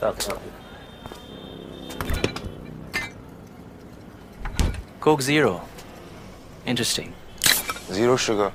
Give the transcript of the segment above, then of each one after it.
Satu. Coke Zero. Interesting. Zero sugar.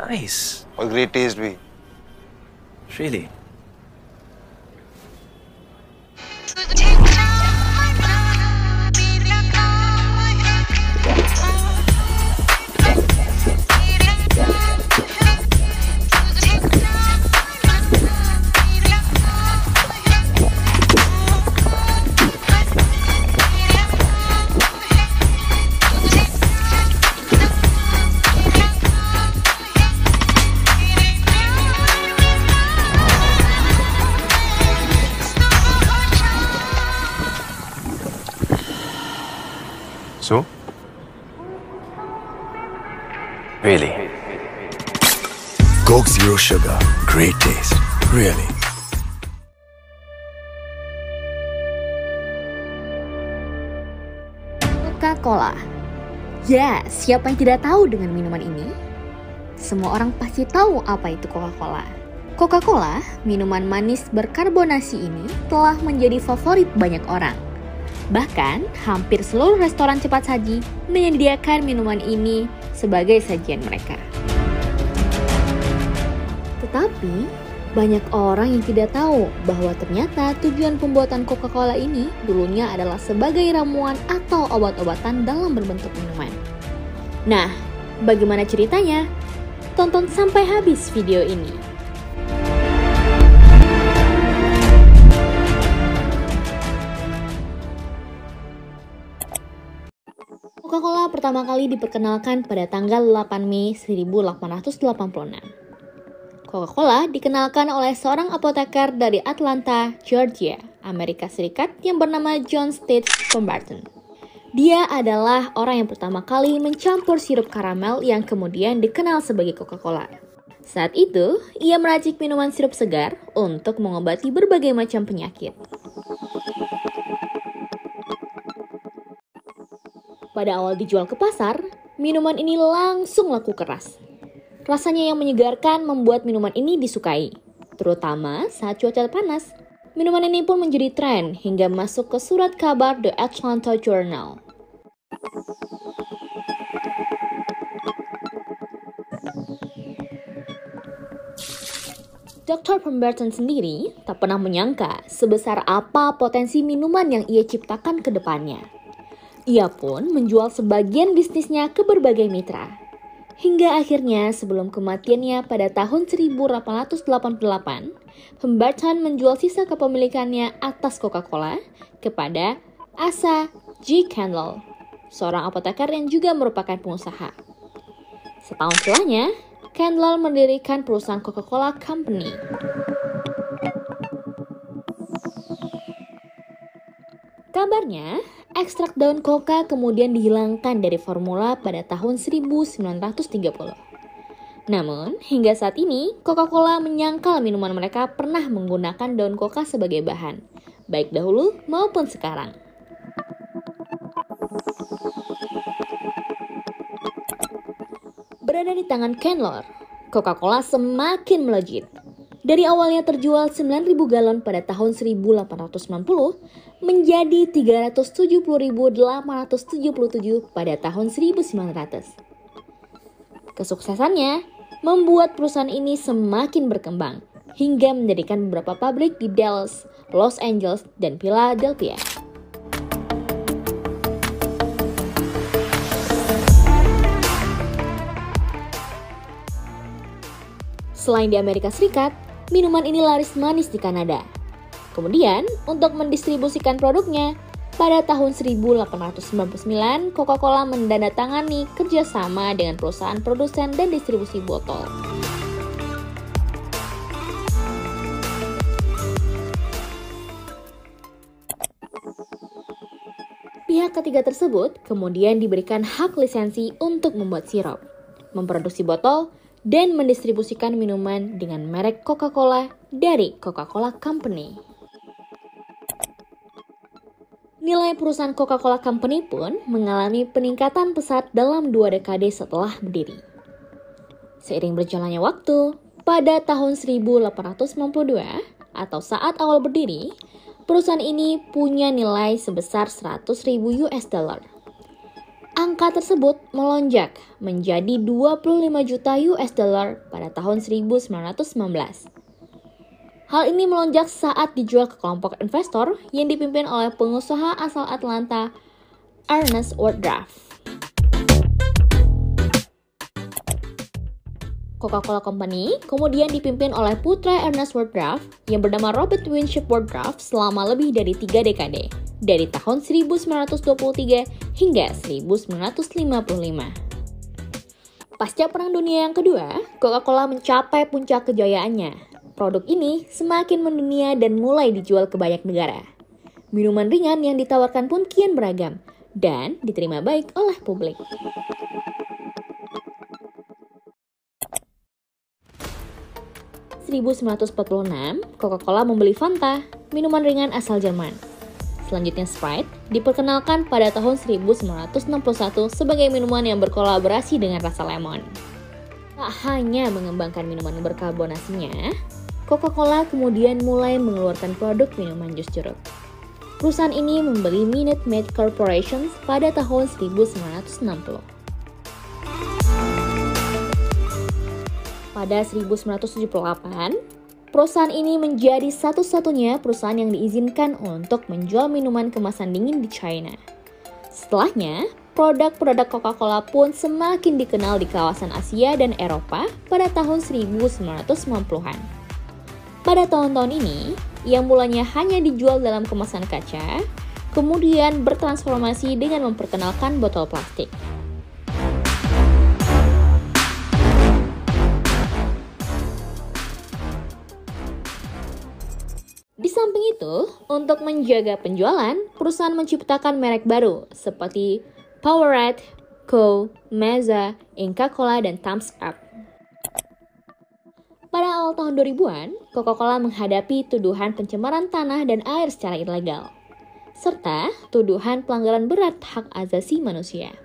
Nice. और great taste भी. Really? So? Really? Coke Zero Sugar. Great taste. Really. Coca-Cola. Ya, siapa yang tidak tahu dengan minuman ini? Semua orang pasti tahu apa itu Coca-Cola. Coca-Cola, minuman manis berkarbonasi ini telah menjadi favorit banyak orang. Bahkan, hampir seluruh restoran cepat saji menyediakan minuman ini sebagai sajian mereka. Tetapi, banyak orang yang tidak tahu bahwa ternyata tujuan pembuatan Coca-Cola ini dulunya adalah sebagai ramuan atau obat-obatan dalam berbentuk minuman. Nah, bagaimana ceritanya? Tonton sampai habis video ini. Coca-Cola pertama kali diperkenalkan pada tanggal 8 Mei 1886. Coca-Cola dikenalkan oleh seorang apoteker dari Atlanta, Georgia, Amerika Serikat yang bernama John State Pemberton. Dia adalah orang yang pertama kali mencampur sirup karamel yang kemudian dikenal sebagai Coca-Cola. Saat itu, ia meracik minuman sirup segar untuk mengobati berbagai macam penyakit. Pada awal dijual ke pasar, minuman ini langsung laku keras. Rasanya yang menyegarkan membuat minuman ini disukai, terutama saat cuaca panas. Minuman ini pun menjadi tren hingga masuk ke surat kabar The Atlanta Journal. Dr. Pemberton sendiri tak pernah menyangka sebesar apa potensi minuman yang ia ciptakan ke depannya. Ia pun menjual sebagian bisnisnya ke berbagai mitra. Hingga akhirnya sebelum kematiannya pada tahun 1888, Pemberton menjual sisa kepemilikannya atas Coca-Cola kepada Asa G. Kendall, seorang apoteker yang juga merupakan pengusaha. Setahun setelahnya, Kendall mendirikan perusahaan Coca-Cola Company. Kabarnya, ekstrak daun coca kemudian dihilangkan dari formula pada tahun 1930. Namun, hingga saat ini, Coca-Cola menyangkal minuman mereka pernah menggunakan daun coca sebagai bahan, baik dahulu maupun sekarang. Berada di tangan Kendall, Coca-Cola semakin melejit. Dari awalnya terjual 9.000 galon pada tahun 1890 menjadi 370.877 pada tahun 1900. Kesuksesannya membuat perusahaan ini semakin berkembang hingga mendirikan beberapa pabrik di Dallas, Los Angeles, dan Philadelphia. Selain di Amerika Serikat, minuman ini laris manis di Kanada. Kemudian, untuk mendistribusikan produknya, pada tahun 1899, Coca-Cola mendandatangani kerjasama dengan perusahaan produsen dan distribusi botol. Pihak ketiga tersebut kemudian diberikan hak lisensi untuk membuat sirup, memproduksi botol, dan mendistribusikan minuman dengan merek Coca-Cola dari Coca-Cola Company. Nilai perusahaan Coca-Cola Company pun mengalami peningkatan pesat dalam 2 dekade setelah berdiri. Seiring berjalannya waktu, pada tahun 1892, atau saat awal berdiri, perusahaan ini punya nilai sebesar 100.000 US dollar. Angka tersebut melonjak menjadi 25 juta US dollar pada tahun 1919. Hal ini melonjak saat dijual ke kelompok investor yang dipimpin oleh pengusaha asal Atlanta, Ernest Woodruff. Coca-Cola Company kemudian dipimpin oleh putra Ernest Woodruff yang bernama Robert Winship Woodruff selama lebih dari 3 dekade, dari tahun 1923 hingga 1955. Pasca Perang Dunia yang Kedua, Coca-Cola mencapai puncak kejayaannya. Produk ini semakin mendunia dan mulai dijual ke banyak negara. Minuman ringan yang ditawarkan pun kian beragam dan diterima baik oleh publik. Pada 1946, Coca-Cola membeli Fanta, minuman ringan asal Jerman. Selanjutnya Sprite diperkenalkan pada tahun 1961 sebagai minuman yang berkolaborasi dengan rasa lemon. Tak hanya mengembangkan minuman berkarbonasinya, Coca-Cola kemudian mulai mengeluarkan produk minuman jus jeruk. Perusahaan ini membeli Minute Maid Corporation pada tahun 1960. Pada 1978, perusahaan ini menjadi satu-satunya perusahaan yang diizinkan untuk menjual minuman kemasan dingin di China. Setelahnya, produk-produk Coca-Cola pun semakin dikenal di kawasan Asia dan Eropa pada tahun 1990-an. Pada tahun-tahun ini, yang mulanya hanya dijual dalam kemasan kaca, kemudian bertransformasi dengan memperkenalkan botol plastik. Di samping itu, untuk menjaga penjualan, perusahaan menciptakan merek baru seperti Powerade, Co, Mezza, Inca Kola, dan Thumbs Up. Pada awal tahun 2000-an, Coca-Cola menghadapi tuduhan pencemaran tanah dan air secara ilegal, serta tuduhan pelanggaran berat hak asasi manusia.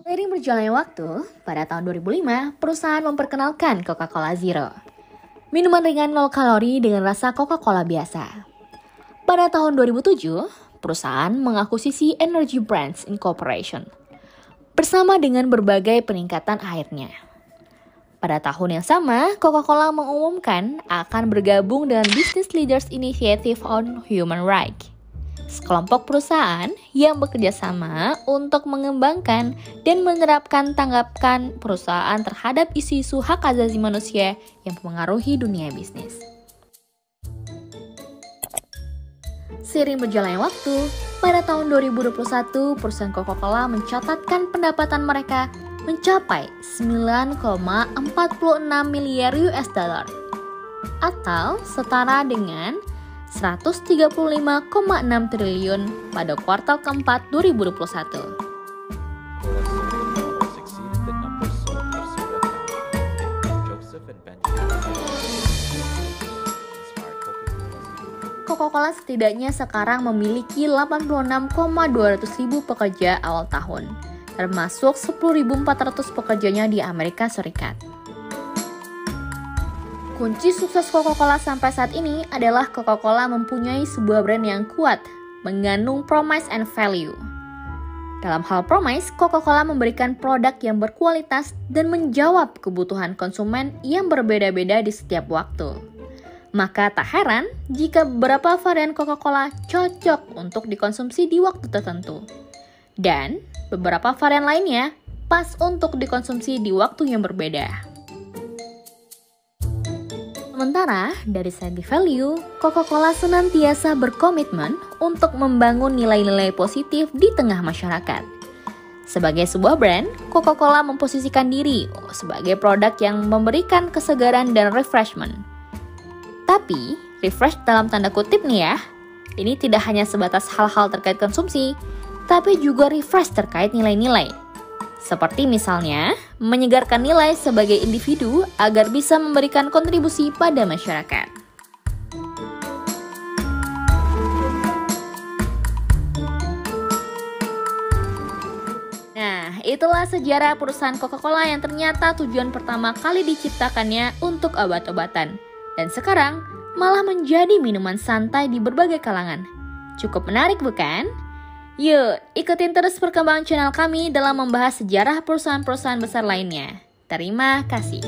Seiring berjalannya waktu, pada tahun 2005, perusahaan memperkenalkan Coca-Cola Zero, minuman ringan 0 kalori dengan rasa Coca-Cola biasa. Pada tahun 2007, perusahaan mengakuisisi Energy Brands Incorporation bersama dengan berbagai peningkatan akhirnya. Pada tahun yang sama, Coca-Cola mengumumkan akan bergabung dengan Business Leaders Initiative on Human Rights, sekelompok perusahaan yang bekerja sama untuk mengembangkan dan menerapkan tanggapan perusahaan terhadap isu-isu hak asasi manusia yang mempengaruhi dunia bisnis. Seiring berjalannya waktu, pada tahun 2021, perusahaan Coca-Cola mencatatkan pendapatan mereka mencapai 9,46 miliar US dollar atau setara dengan 135,6 triliun pada kuartal keempat 2021. Coca-Cola setidaknya sekarang memiliki 86,200.000 pekerja awal tahun, termasuk 10.400 pekerjanya di Amerika Serikat. Kunci sukses Coca-Cola sampai saat ini adalah Coca-Cola mempunyai sebuah brand yang kuat, mengandung promise and value. Dalam hal promise, Coca-Cola memberikan produk yang berkualitas dan menjawab kebutuhan konsumen yang berbeda-beda di setiap waktu. Maka tak heran jika beberapa varian Coca-Cola cocok untuk dikonsumsi di waktu tertentu. Dan beberapa varian lainnya pas untuk dikonsumsi di waktu yang berbeda. Sementara, dari segi value, Coca-Cola senantiasa berkomitmen untuk membangun nilai-nilai positif di tengah masyarakat. Sebagai sebuah brand, Coca-Cola memposisikan diri sebagai produk yang memberikan kesegaran dan refreshment. Tapi, refresh dalam tanda kutip nih ya, ini tidak hanya sebatas hal-hal terkait konsumsi, tapi juga refresh terkait nilai-nilai. Seperti misalnya, menyegarkan nilai sebagai individu agar bisa memberikan kontribusi pada masyarakat. Nah, itulah sejarah perusahaan Coca-Cola yang ternyata tujuan pertama kali diciptakannya untuk obat-obatan. Dan sekarang malah menjadi minuman santai di berbagai kalangan. Cukup menarik bukan? Yuk, ikutin terus perkembangan channel kami dalam membahas sejarah perusahaan-perusahaan besar lainnya. Terima kasih.